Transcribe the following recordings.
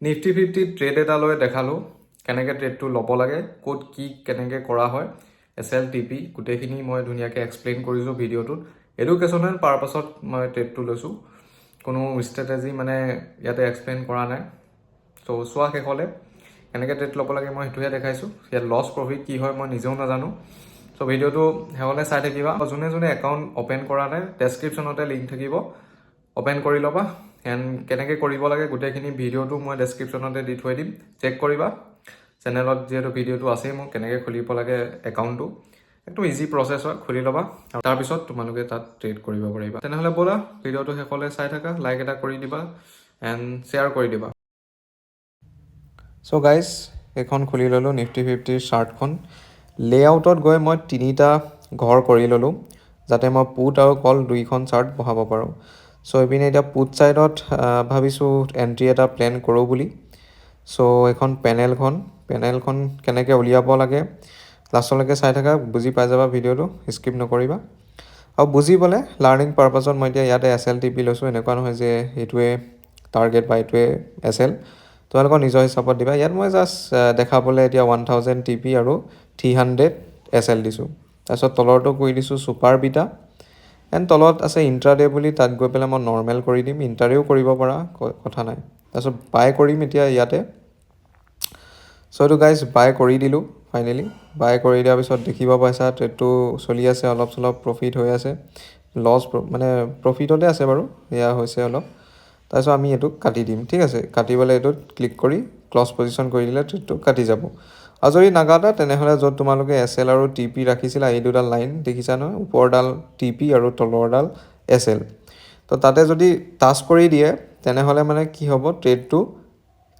Nifty 50 trade এটা লৈ দেখালোঁ কেনেকৈ ট্ৰেডটো ল'ব লাগে, ক'ত কি কেনেকৈ কৰা হয়, SL TP গোটেইখিনি মই ধুনীয়াকৈ এক্সপ্লেইন কৰিছোঁ ভিডিঅ'টোত। এডুকেশ্যনেল পাৰপাছত মই ট্ৰেডটো লৈছোঁ, কোনো ষ্ট্ৰেটেজি মানে ইয়াতে এক্সপ্লেইন কৰা নাই। চ' চোৱা শেষলৈ কেনেকৈ ট্ৰেড ল'ব লাগে মই সেইটোহে দেখাইছোঁ। ইয়াত লছ প্ৰফিট কি হয় মই নিজেও নাজানো। চ' ভিডিঅ'টো শেষলৈ চাই থাকিবা। যোনে যোনে একাউণ্ট অ'পেন কৰা নাই ডেছক্ৰিপশ্যনতে লিংক থাকিব, অ'পেন কৰি ল'বা। এণ্ড কেনেকৈ কৰিব লাগে গোটেইখিনি ভিডিঅ'টো মই ডেছক্ৰিপশ্যনতে দি থৈ দিম, চেক কৰিবা। চেনেলত যিহেতু ভিডিঅ'টো আছেই মোৰ কেনেকৈ খুলিব লাগে একাউণ্টটো, একদম ইজি প্ৰচেছ হয়, খুলি ল'বা আৰু তাৰপিছত তোমালোকে তাত ট্ৰেড কৰিব পাৰিবা। তেনেহ'লে ব'লা ভিডিঅ'টো শেষলৈ চাই থাকা, লাইক এটা কৰি দিবা এণ্ড শ্বেয়াৰ কৰি দিবা। চ' গাইজ এইখন খুলি ল'লোঁ নিফটি 50 চাৰ্টখন। লেআউটত গৈ মই 3টা ঘৰ কৰি ল'লোঁ যাতে মই পুট আৰু কল দুইখন চাৰ্ট বহাব পাৰোঁ। চ' এইপিনে এতিয়া পুট ছাইডত ভাবিছোঁ এণ্ট্ৰি এটা প্লেন কৰোঁ বুলি। চ' এইখন পেনেলখন কেনেকৈ উলিয়াব লাগে লাষ্টলৈকে চাই থাকা, বুজি পাই যাবা ভিডিঅ'টো, স্কিপ নকৰিবা। আৰু বুজিবলৈ লাৰ্ণিং পাৰপাছত মই এতিয়া ইয়াতে SL TP লৈছোঁ। এনেকুৱা নহয় যে এইটোৱে টাৰ্গেট বা এইটোৱে SL, তোমালোকৰ নিজৰ হিচাপত দিবা। ইয়াত মই জাষ্ট দেখাবলৈ এতিয়া 1000 TP আৰু 300 SL দিছোঁ। তাৰপিছত তলৰটো কৰি দিছোঁ ছুপাৰ বিটা এণ্ড তলত আছে ইণ্ট্ৰাডে বুলি, তাত গৈ পেলাই মই নৰ্মেল কৰি দিম। ইণ্টাৰেও কৰিব পৰা, কথা নাই। তাৰপিছত বাই কৰিম এতিয়া ইয়াতে। চ' এইটো গাইজ বাই কৰি দিলোঁ ফাইনেলি। বাই কৰি দিয়াৰ পিছত দেখিব পাইছা ট্ৰেডটো চলি আছে, অলপ চলপ প্ৰফিট হৈ আছে। লছ মানে প্ৰফিটতে আছে বাৰু, এয়া হৈছে অলপ। তাৰপিছত আমি এইটো কাটি দিম, ঠিক আছে। কাটিবলৈ এইটোত ক্লিক কৰি ক্লছ পজিশ্যন কৰি দিলে ট্ৰেডটো কাটি যাব। আৰু যদি নাকাটা তেনেহ'লে য'ত তোমালোকে SL আৰু TP ৰাখিছিলা এই দুডাল লাইন দেখিছা নহয়, ওপৰডাল TP আৰু তলৰডাল SL, তো তাতে যদি টাচ কৰি দিয়ে তেনেহ'লে মানে কি হ'ব, ট্ৰেডটো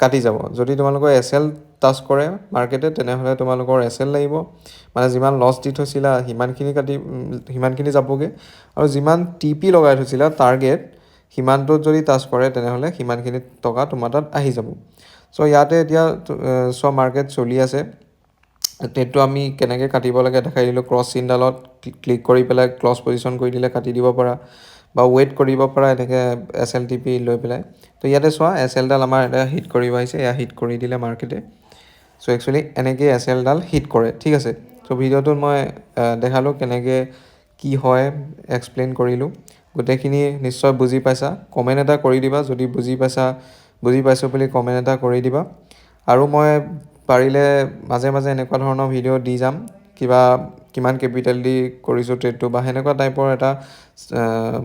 কাটি যাব। যদি তোমালোকৰ SL টাচ কৰে মাৰ্কেটে তেনেহ'লে তোমালোকৰ SL লাগিব, মানে যিমান লছ দি থৈছিলা সিমানখিনি যাবগৈ। আৰু যিমান TP লগাই থৈছিলা টাৰ্গেট সিমানটোত যদি টাচ কৰে তেনেহ'লে সিমানখিনি টকা তোমাৰ তাত আহি যাব। চ' ইয়াতে এতিয়া চব মাৰ্কেট চলি আছে। ট্ৰেডটো আমি কেনেকৈ কাটিব লাগে দেখাই দিলোঁ। ক্ৰছ চিনডালত ক্লিক কৰি পেলাই ক্লছ পজিশ্যন কৰি দিলে কাটি দিব পাৰা, বা ৱেইট কৰিব পৰা এনেকৈ SL TP লৈ পেলাই। তো ইয়াতে চোৱা SLডাল আমাৰ এটা হিট কৰিব আহিছে, এয়া হিট কৰি দিলে মাৰ্কেটে। চ' একচুৱেলি এনেকৈ SLডাল হিট কৰে, ঠিক আছে। চ' ভিডিঅ'টোত মই দেখালোঁ কেনেকৈ কি হয়, এক্সপ্লেইন কৰিলোঁ। গোটেইখিনি নিশ্চয় বুজি পাইছা। কমেণ্ট এটা কৰি দিবা যদি বুজি পাইছোঁ বুলি কমেণ্ট এটা কৰি দিবা। আৰু মই পাৰিলে মাজে মাজে এনেকুৱা ধৰণৰ ভিডিঅ' দি যাম, কিমান কেপিটেল দি কৰিছোঁ ট্ৰেডটো বা সেনেকুৱা টাইপৰ এটা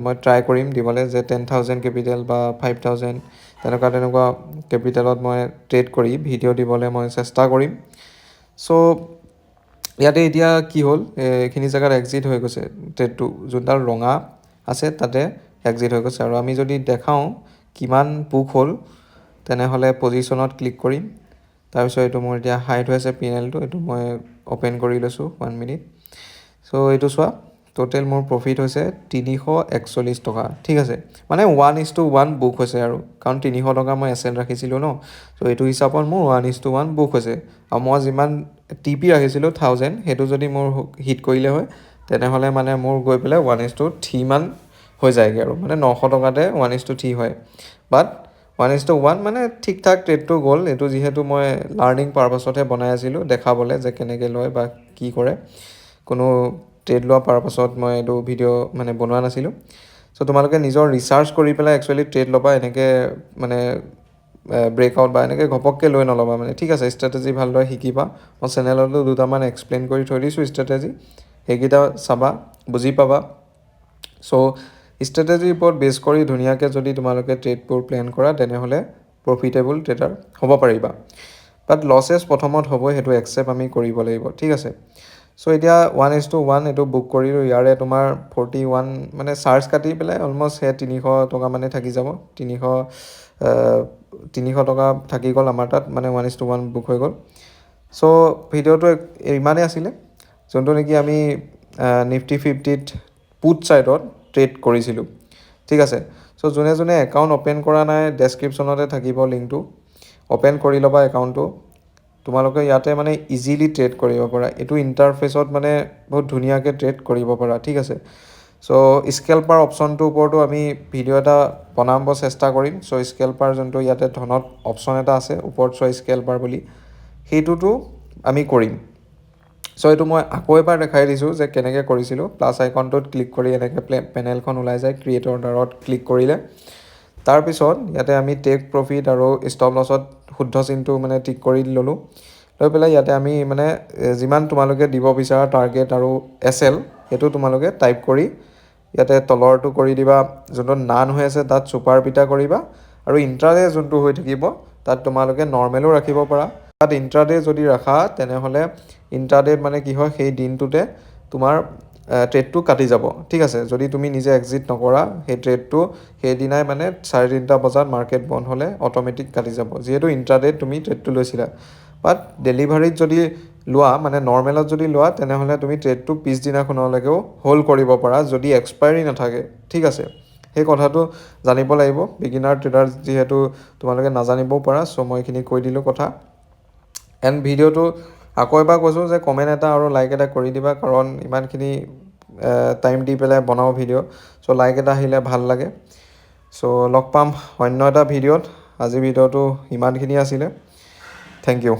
মই ট্ৰাই কৰিম দিবলৈ, যে 10,000 কেপিটেল বা 5,000 তেনেকুৱা কেপিটেলত মই ট্ৰেড কৰি ভিডিঅ' দিবলৈ মই চেষ্টা কৰিম। চ' ইয়াতে এতিয়া কি হ'ল, এইখিনি জেগাত এক্সিট হৈ গৈছে ট্ৰেডটো, যোনডাল ৰঙা আছে তাতে এক্সিট হৈ গৈছে। আৰু আমি যদি দেখাওঁ কিমান বুক হ'ল তেনেহ'লে পজিশ্যনত ক্লিক কৰিম। তাৰপিছত এইটো মোৰ এতিয়া হাইড হৈ আছে PNLটো, এইটো মই অ'পেন কৰি লৈছোঁ 1 মিনিট। চ' এইটো চোৱা টোটেল মোৰ প্ৰফিট হৈছে 341 টকা, ঠিক আছে। মানে 1:1 বুক হৈছে আৰু, কাৰণ 300 টকা মই SL ৰাখিছিলোঁ ন। চ' এইটো হিচাপত মোৰ 1:1 বুক হৈছে। আৰু মই যিমান TP ৰাখিছিলোঁ 1000, সেইটো যদি মোৰ হিট কৰিলে হয় তেনেহ'লে মানে মোৰ গৈ পেলাই 1:3 মান হৈ যায়গৈ আৰু, মানে 900 টকাতে 1:3 হয়। বাট 1:1 মানে ঠিক ঠাক ট্ৰেডটো গ'ল। এইটো যিহেতু মই লাৰ্ণিং পাৰপাছতহে বনাই আছিলোঁ, দেখাবলৈ যে কেনেকৈ লয় বা কি কৰে, কোনো ট্ৰেড লোৱা পাৰপাছত মই এইটো ভিডিঅ' মানে বনোৱা নাছিলোঁ। চ' তোমালোকে নিজৰ ৰিচাৰ্চ কৰি পেলাই একচুৱেলি ট্ৰেড ল'বা, এনেকৈ মানে ব্ৰেকআউট বা এনেকৈ ঘপককৈ লৈ নল'বা মানে, ঠিক আছে। ষ্ট্ৰেটেজি ভালদৰে শিকিবা। মই চেনেলতো দুটামান এক্সপ্লেইন কৰি থৈ দিছোঁ ষ্ট্ৰেটেজি, সেইকেইটা চাবা, বুজি পাবা। চ' ষ্ট্ৰেটেজিৰ ওপৰত বেছ কৰি ধুনীয়াকৈ যদি তোমালোকে ট্ৰেডবোৰ প্লেন কৰা তেনেহ'লে প্ৰফিটেবল ট্ৰেডাৰ হ'ব পাৰিবা। বাট লছেছ প্ৰথমত হ'বই, সেইটো একচেপ্ট আমি কৰিব লাগিব, ঠিক আছে। চ' এতিয়া 1:1 এইটো বুক কৰিলোঁ। ইয়াৰে তোমাৰ 41 মানে চাৰ্জ কাটি পেলাই অলমষ্ট 300 টকা মানে থাকি যাব। 300 টকা থাকি গ'ল আমাৰ তাত, মানে 1:1 বুক হৈ গ'ল। চ' ভিডিঅ'টো ইমানেই আছিলে, যোনটো নেকি আমি নিফটি 50ত পুট ছাইডত ট্ৰেড কৰিছিলোঁ, ঠিক আছে। চ' যোনে একাউণ্ট অ'পেন কৰা নাই ডেছক্ৰিপশ্যনতে থাকিব লিংকটো, অ'পেন কৰি ল'বা একাউণ্টটো। তোমালোকে ইয়াতে মানে ইজিলি ট্ৰেড কৰিব পাৰা, এইটো ইণ্টাৰফেচত মানে বহুত ধুনীয়াকৈ ট্ৰেড কৰিব পাৰা, ঠিক আছে। চ' স্কেলপাৰ অপশ্যনটোৰ ওপৰতো আমি ভিডিঅ' এটা বনাব চেষ্টা কৰিম। চ' স্কেলপাৰ যোনটো ইয়াতে ধনত অপশ্যন এটা আছে ওপৰত চোৱা স্কেলপাৰ বুলি, সেইটোতো আমি কৰিম। চ' এইটো মই আকৌ এবাৰ দেখাই দিছোঁ যে কেনেকৈ কৰিছিলোঁ। প্লাছ আইকনটোত ক্লিক কৰি এনেকৈ পেনেলখন ওলাই যায়, ক্ৰিয়েট অৰ্ডাৰত ক্লিক কৰিলে। তাৰপিছত ইয়াতে আমি টেক প্ৰফিট আৰু ষ্টপ লছত শুদ্ধ চিনটো মানে টিক কৰি ল'লোঁ। লৈ পেলাই ইয়াতে আমি মানে যিমান তোমালোকে দিব বিচৰা টাৰ্গেট আৰু SL সেইটো তোমালোকে টাইপ কৰি ইয়াতে তলৰটো কৰি দিবা, যোনটো নান হৈ আছে তাত ছুপাৰ বিটা কৰিবা, আৰু ইণ্ট্ৰাডে যোনটো হৈ থাকিব তাত তোমালোকে নৰ্মেলো ৰাখিব পাৰা। তাত ইণ্ট্ৰাডে যদি ৰাখা তেনেহ'লে ইণ্ট্ৰাডে মানে কি হয়, সেই দিনটোতে তোমাৰ ট্ৰেডটো কাটি যাব, ঠিক আছে। যদি তুমি নিজে এক্সিট নকৰা সেই ট্ৰেডটো সেইদিনাই মানে 3:30 বজাত মাৰ্কেট বন্ধ হ'লে অট'মেটিক কাটি যাব, যিহেতু ইণ্ট্ৰাডেত তুমি ট্ৰেডটো লৈছিলা। বাট ডেলিভাৰীত যদি লোৱা, মানে নৰ্মেলত যদি লোৱা, তেনেহ'লে তুমি ট্ৰেডটো পিছদিনাখনলৈকেও হোল্ড কৰিব পাৰা যদি এক্সপায়াৰী নাথাকে, ঠিক আছে। সেই কথাটো জানিব লাগিব, বিগিনাৰ ট্ৰেডাৰ যিহেতু তোমালোকে নাজানিবও পাৰা। চ' মই এইখিনি কৈ দিলোঁ কথা। এণ্ড ভিডিঅ'টো আকৌ এবাৰ কৈছোঁ যে কমেণ্ট এটা আৰু লাইক এটা কৰি দিবা, কাৰণ ইমানখিনি টাইম দি পেলাই বনাওঁ ভিডিঅ'। চ' লাইক এটা আহিলে ভাল লাগে। চ' লগ পাম অন্য এটা ভিডিঅ'ত। আজি ভিডিঅ'টো ইমানখিনি আছিলে। Thank U.